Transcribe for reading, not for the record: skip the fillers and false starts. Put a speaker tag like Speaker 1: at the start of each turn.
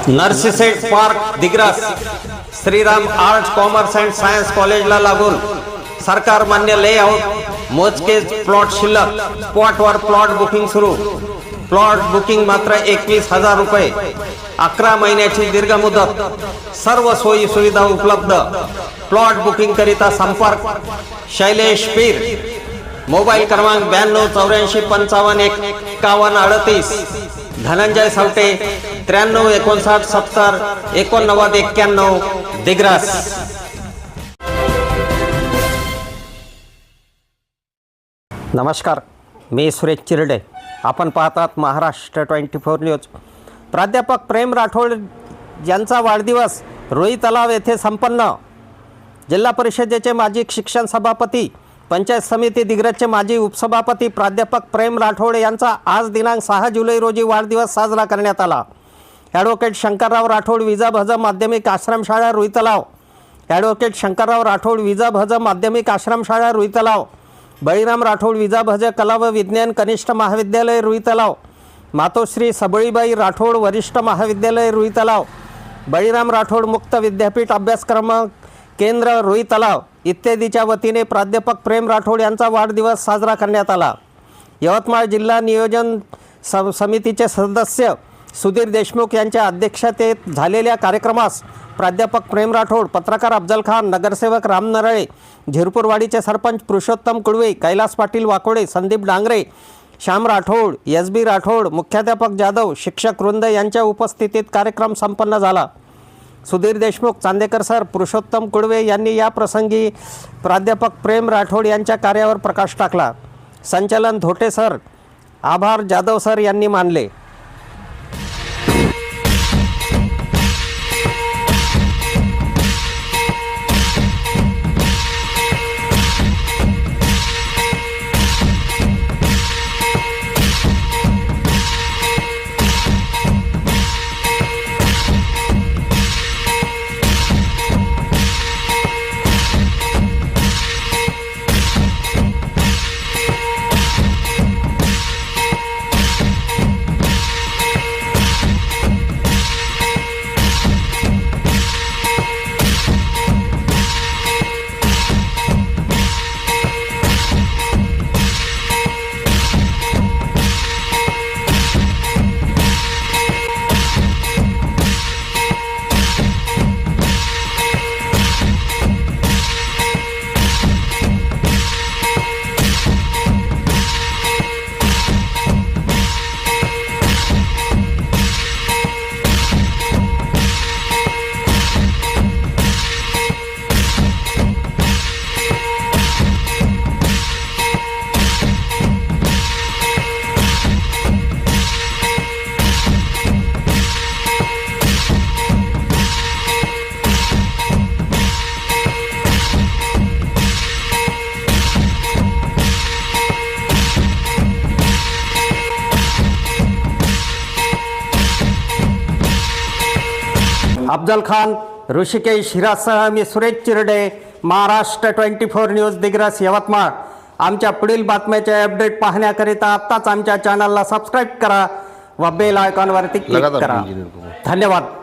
Speaker 1: नर्सिसेट park Digras Shriram arts commerce and science कॉलेजला लागून सरकार मान्य लेआउट मोजकेच प्लॉट शिल्लक स्पॉटवर प्लॉट बुकिंग सुरू प्लॉट बुकिंग मात्र 21,000 रुपये 11 महिन्याची दीर्घ मुदत सर्व सोयी सुविधा उपलब्ध प्लॉट बुकिंग करिता संपर्क शैलेश पीर मोबाईल क्रमांक 92 84 55 51 38 धनंजय सावटे 93 59 70 89 91 दिग्रस। नमस्कार, मी सुरेश चिरडे, आपण पाहतात महाराष्ट्र 24 न्यूज। प्राध्यापक प्रेम राठोड यांचा वाढदिवस रुई तलाव येथे संपन्न। जिल्हा परिषदेचे माजी शिक्षण सभापती, पंचायत समिती दिग्रसचे माजी उपसभापती प्राध्यापक प्रेम राठोड यांचा आज दिनांक 6 जुलै रोजी वाढदिवस साजरा करण्यात आला। ॲडव्होकेट शंकरराव राठोड विजाभज माध्यमिक आश्रमशाळा रुई तलाव, ॲडव्होकेट शंकरराव राठोड विजाभज माध्यमिक आश्रमशाळा रुई तलाव, बळीराम राठोड विजाभज कला व विज्ञान कनिष्ठ महाविद्यालय रुई तलाव, मातोश्री सबळीबाई राठोड वरिष्ठ महाविद्यालय रुई तलाव, बळीराम राठोड मुक्त विद्यापीठ अभ्यासक्रम केंद्र रुई तलाव इत्यादीच्या वतीने प्राध्यापक प्रेम राठोड यांचा वाढदिवस साजरा करण्यात आला। यवतमाळ जिल्हा नियोजन समितीचे सदस्य सुधीर देशमुख यांच्या अध्यक्षतेत झालेल्या कार्यक्रमास प्राध्यापक प्रेम राठोड, पत्रकार अफजल खान, नगरसेवक राम नरळे, झिरपूरवाडीचे सरपंच पुरुषोत्तम कुळवे, कैलास पाटील वाकोडे, संदीप डांगरे, श्याम राठोड, एस.बी. राठोड, मुख्याध्यापक जाधव, शिक्षक वृंद यांच्या उपस्थितीत कार्यक्रम संपन्न झाला। सुधीर देशमुख, चांदेकर सर, पुरुषोत्तम कुळवे यांनी या प्रसंगी प्राध्यापक प्रेम राठोड यांच्या कार्यावर प्रकाश टाकला। संचालन धोटे सर, आभार जाधव सर यांनी मानले। अफजल खान, ऋषिकेश हिरासह मी सुरेश चिरडे, महाराष्ट्र 24 न्यूज दिग्रस यवतमाळ। आमच्या पुढील बातम्याचे अपडेट पाहण्याकरिता आत्ताच आमच्या चॅनलला सबस्क्राईब करा व बेल आयकॉनवरती क्लिक करा। धन्यवाद।